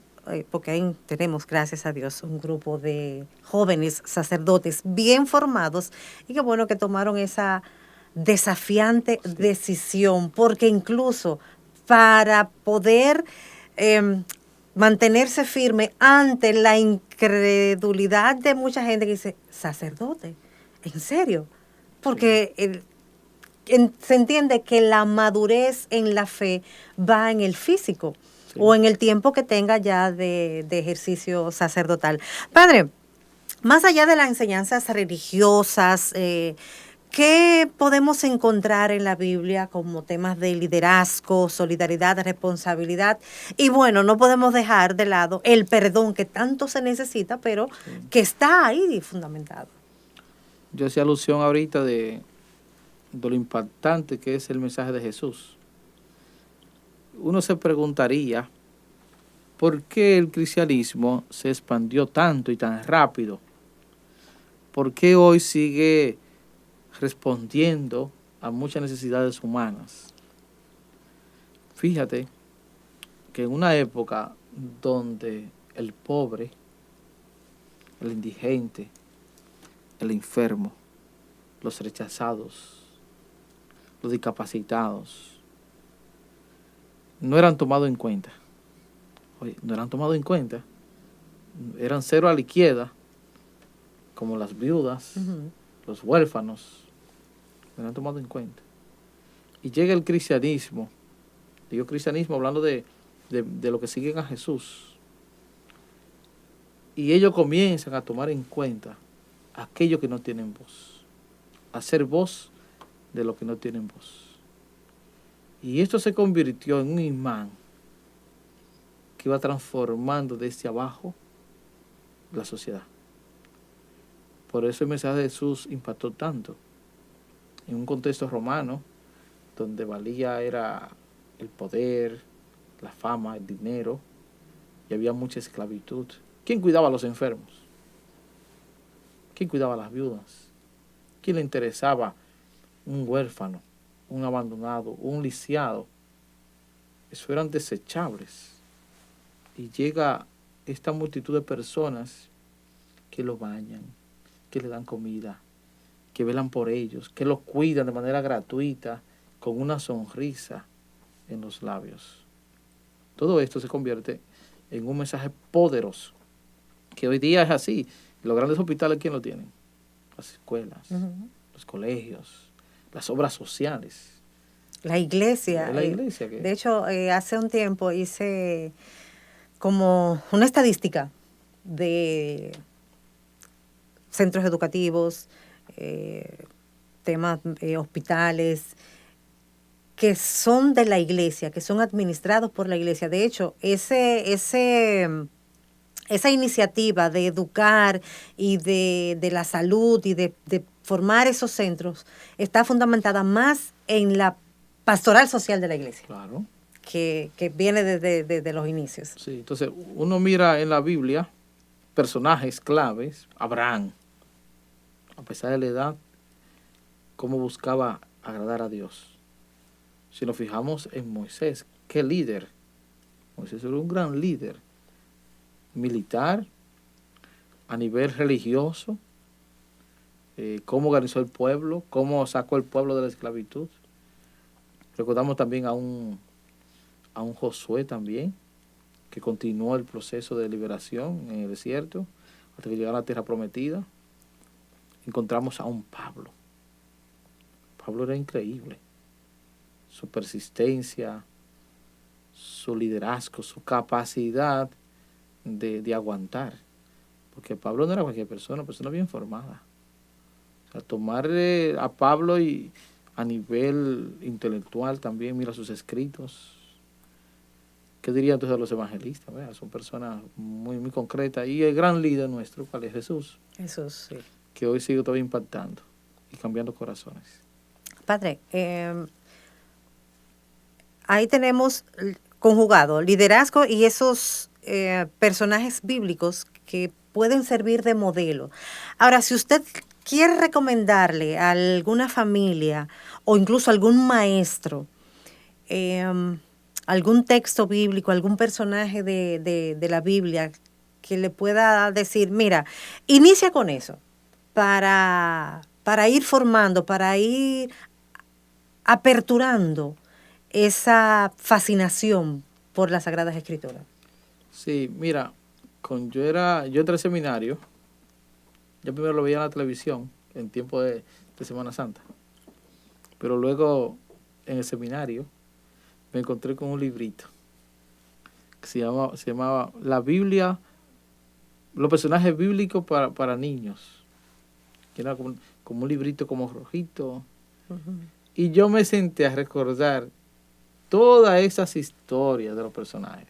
porque ahí tenemos, gracias a Dios, un grupo de jóvenes sacerdotes bien formados, y qué bueno que tomaron esa desafiante decisión, porque incluso para poder mantenerse firme ante la incredulidad de mucha gente que dice, sacerdote, ¿en serio? Porque se entiende que la madurez en la fe va en el físico, sí, o en el tiempo que tenga ya de ejercicio sacerdotal. Padre, más allá de las enseñanzas religiosas, ¿qué podemos encontrar en la Biblia como temas de liderazgo, solidaridad, responsabilidad? Y bueno, no podemos dejar de lado el perdón que tanto se necesita, pero sí, que está ahí fundamentado. Yo hacía alusión ahorita de lo impactante que es el mensaje de Jesús. Uno se preguntaría, ¿por qué el cristianismo se expandió tanto y tan rápido? ¿Por qué hoy sigue respondiendo a muchas necesidades humanas? Fíjate que en una época donde el pobre, el indigente, el enfermo, los rechazados, los discapacitados, no eran tomados en cuenta. Oye, no eran tomados en cuenta. Eran cero a la izquierda, como las viudas, los huérfanos. No eran tomados en cuenta. Y llega el cristianismo. Digo cristianismo hablando de lo que siguen a Jesús. Y ellos comienzan a tomar en cuenta a aquellos que no tienen voz. A ser voz de los que no tienen voz. Y esto se convirtió en un imán que iba transformando desde abajo la sociedad. Por eso el mensaje de Jesús impactó tanto. En un contexto romano, donde valía era el poder, la fama, el dinero, y había mucha esclavitud. ¿Quién cuidaba a los enfermos? ¿Quién cuidaba a las viudas? ¿Quién le interesaba un huérfano, un abandonado, un lisiado? Eso eran desechables. Y llega esta multitud de personas que lo bañan, que le dan comida, que velan por ellos, que los cuidan de manera gratuita, con una sonrisa en los labios. Todo esto se convierte en un mensaje poderoso, que hoy día es así. Los grandes hospitales, ¿quién lo tienen? Las escuelas, los colegios, las obras sociales. La iglesia. De hecho, hace un tiempo hice como una estadística de centros educativos, temas hospitales, que son de la iglesia, que son administrados por la iglesia. De hecho, esa iniciativa de educar y de la salud y de formar esos centros está fundamentada más en la pastoral social de la iglesia. Claro. Que viene desde los inicios. Sí, entonces uno mira en la Biblia personajes claves. Abraham, a pesar de la edad, cómo buscaba agradar a Dios. Si nos fijamos en Moisés, qué líder. Moisés era un gran líder militar, a nivel religioso, cómo organizó el pueblo, cómo sacó el pueblo de la esclavitud. Recordamos también a un Josué también, que continuó el proceso de liberación en el desierto hasta que llegara a la tierra prometida. Encontramos a un Pablo. Pablo era increíble. Su persistencia, su liderazgo, su capacidad de aguantar. Porque Pablo no era cualquier persona bien formada. O sea, tomar a Pablo y a nivel intelectual también, mira sus escritos. ¿Qué dirían entonces los evangelistas? ¿Verdad? Son personas muy, muy concretas. Y el gran líder nuestro, ¿cuál es? Jesús. Jesús, sí. Que hoy sigue todavía impactando y cambiando corazones. Padre, ahí tenemos conjugado liderazgo y esos personajes bíblicos que pueden servir de modelo. Ahora, si usted quiere recomendarle a alguna familia o incluso a algún maestro algún texto bíblico, algún personaje de la Biblia que le pueda decir, mira, inicia con eso para ir formando, para ir aperturando esa fascinación por las Sagradas Escrituras. Sí, mira, yo entré al seminario, yo primero lo veía en la televisión en tiempo de Semana Santa, pero luego en el seminario me encontré con un librito que se llamaba La Biblia, los personajes bíblicos para niños, que era como un librito como rojito. Y yo me senté a recordar todas esas historias de los personajes.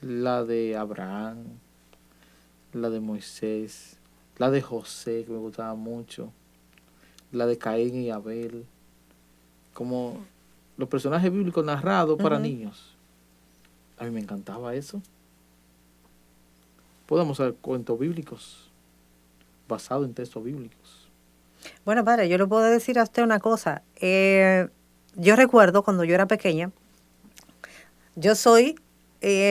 La de Abraham, la de Moisés, la de José, que me gustaba mucho, la de Caín y Abel, como los personajes bíblicos narrados para niños. A mí me encantaba eso. Podemos hacer cuentos bíblicos basados en textos bíblicos. Bueno, padre, yo le puedo decir a usted una cosa. Yo recuerdo cuando yo era pequeña, yo soy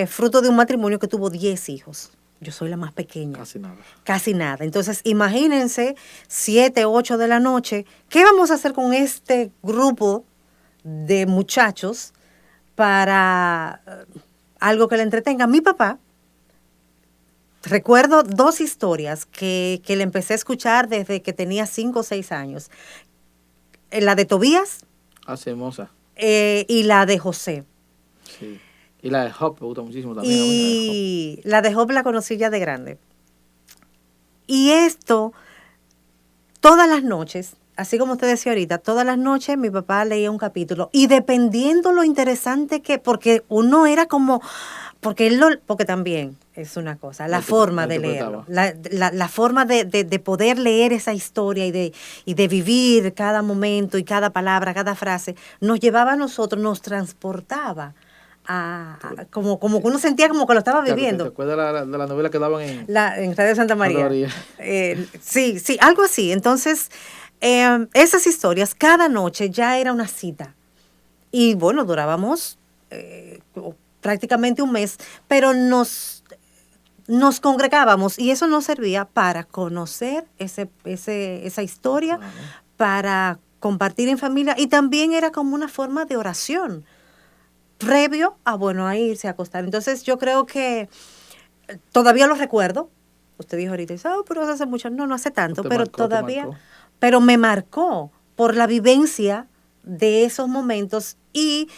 fruto de un matrimonio que tuvo 10 hijos. Yo soy la más pequeña. Casi nada. Casi nada. Entonces, imagínense, 7, 8 de la noche, ¿qué vamos a hacer con este grupo de muchachos para algo que le entretenga? Mi papá, recuerdo 2 historias que le empecé a escuchar desde que tenía 5 o 6 años. La de Tobías. Hermosa. Y la de José. Sí. Y la de Job me gusta muchísimo también. Y la de Job la conocí ya de grande. Y esto, todas las noches, así como usted decía ahorita, todas las noches mi papá leía un capítulo. Y dependiendo lo interesante porque uno era como, porque también es una cosa, la forma de leerlo, la forma de poder leer esa historia y de vivir cada momento y cada palabra, cada frase, nos llevaba a nosotros, nos transportaba como que uno sentía como que lo estaba viviendo. ¿Te acuerdas de la novela que daban en Radio Santa María? Sí, algo así. Entonces, esas historias, cada noche ya era una cita. Y bueno, durábamos prácticamente un mes, pero nos congregábamos y eso nos servía para conocer esa historia, para compartir en familia, y también era como una forma de oración previo a irse a acostar. Entonces yo creo que todavía lo recuerdo. Usted dijo ahorita, pero hace mucho, no hace tanto, pero todavía, pero me marcó por la vivencia de esos momentos. Y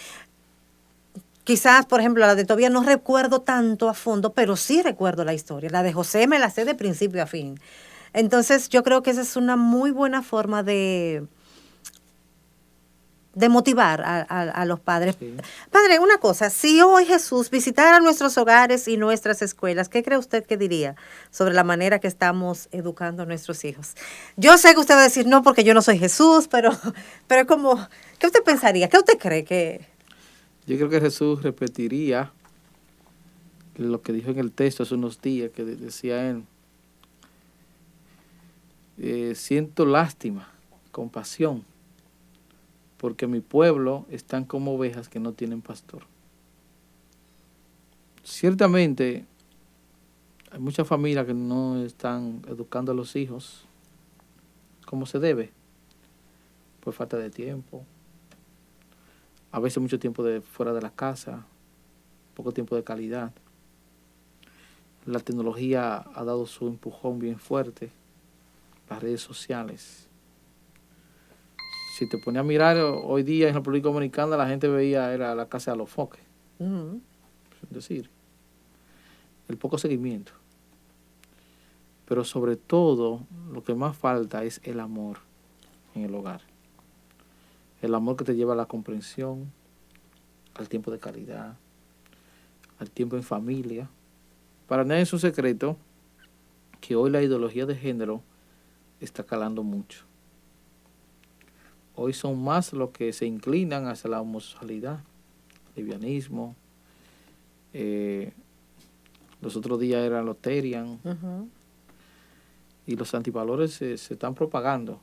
quizás, por ejemplo, la de Tobías no recuerdo tanto a fondo, pero sí recuerdo la historia. La de José me la sé de principio a fin. Entonces yo creo que esa es una muy buena forma de motivar a los padres. Sí. Padre, una cosa, si hoy Jesús visitara nuestros hogares y nuestras escuelas, ¿qué cree usted que diría sobre la manera que estamos educando a nuestros hijos? Yo sé que usted va a decir, no, porque yo no soy Jesús, pero como, ¿qué usted pensaría? ¿Qué usted cree que...? Yo creo que Jesús repetiría lo que dijo en el texto hace unos días, que decía él, siento lástima, compasión, porque mi pueblo están como ovejas que no tienen pastor. Ciertamente, hay muchas familias que no están educando a los hijos como se debe, por falta de tiempo, a veces mucho tiempo fuera de la casa, poco tiempo de calidad. La tecnología ha dado su empujón bien fuerte, las redes sociales. Si te ponías a mirar hoy día en República Dominicana, la gente veía era la casa de los foques. Es decir, el poco seguimiento. Pero sobre todo, lo que más falta es el amor en el hogar. El amor que te lleva a la comprensión, al tiempo de calidad, al tiempo en familia. Para nadie es un secreto que hoy la ideología de género está calando mucho. Hoy son más los que se inclinan hacia la homosexualidad, lesbianismo. Los otros días eran los Terian. Y los antivalores se están propagando.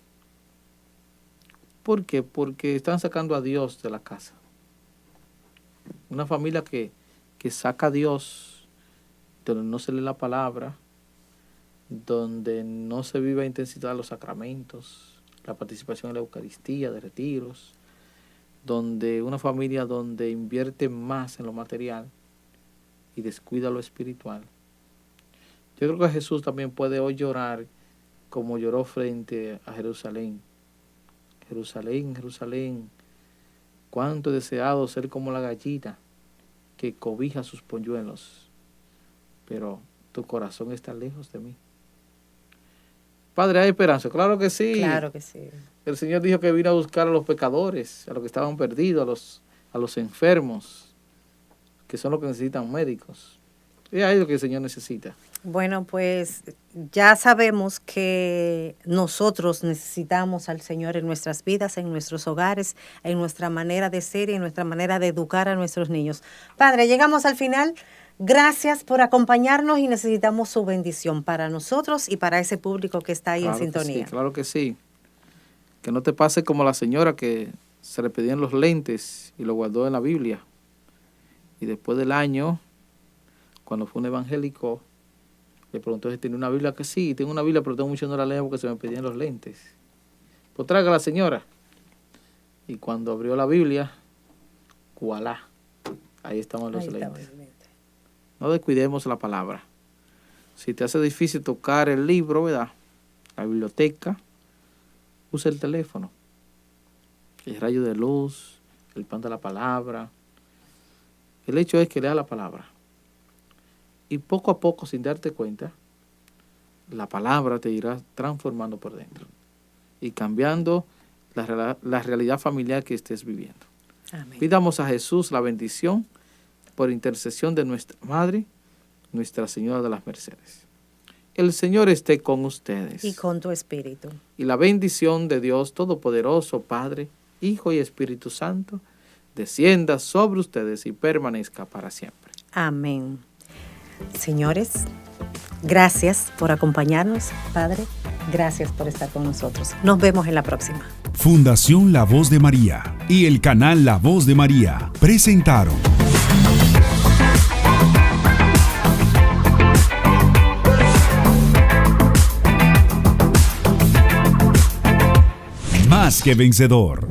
¿Por qué? Porque están sacando a Dios de la casa. Una familia que saca a Dios, donde no se lee la palabra, donde no se vive a intensidad los sacramentos, la participación en la Eucaristía, de retiros, donde una familia donde invierte más en lo material y descuida lo espiritual. Yo creo que Jesús también puede hoy llorar como lloró frente a Jerusalén. Jerusalén, Jerusalén, cuánto he deseado ser como la gallina que cobija sus polluelos, pero tu corazón está lejos de mí. Padre, ¿hay esperanza? Claro que sí. Claro que sí. El Señor dijo que vino a buscar a los pecadores, a los que estaban perdidos, a los enfermos, que son los que necesitan médicos. Y ahí es lo que el Señor necesita. Bueno, pues ya sabemos que nosotros necesitamos al Señor en nuestras vidas, en nuestros hogares, en nuestra manera de ser y en nuestra manera de educar a nuestros niños. Padre, llegamos al final. Gracias por acompañarnos y necesitamos su bendición para nosotros y para ese público que está ahí en sintonía. Sí, claro que sí. Que no te pase como la señora que se le pedían los lentes y lo guardó en la Biblia. Y después del año, cuando fue un evangélico, le preguntó si tenía una Biblia. Que sí, tengo una Biblia, pero tengo mucho no la leo porque se me pedían los lentes. Pues traiga a la señora. Y cuando abrió la Biblia, ¡voilá! Ahí estaban los lentes. No descuidemos la palabra. Si te hace difícil tocar el libro, ¿verdad? La biblioteca, usa el teléfono. El rayo de luz, el pan de la palabra. El hecho es que lea la palabra. Y poco a poco, sin darte cuenta, la palabra te irá transformando por dentro y cambiando la realidad familiar que estés viviendo. Amén. Pidamos a Jesús la bendición por intercesión de nuestra Madre, Nuestra Señora de las Mercedes. El Señor esté con ustedes. Y con tu espíritu. Y la bendición de Dios Todopoderoso, Padre, Hijo y Espíritu Santo, descienda sobre ustedes y permanezca para siempre. Amén. Señores, gracias por acompañarnos, Padre. Gracias por estar con nosotros. Nos vemos en la próxima. Fundación La Voz de María y el canal La Voz de María presentaron Más que Vencedor.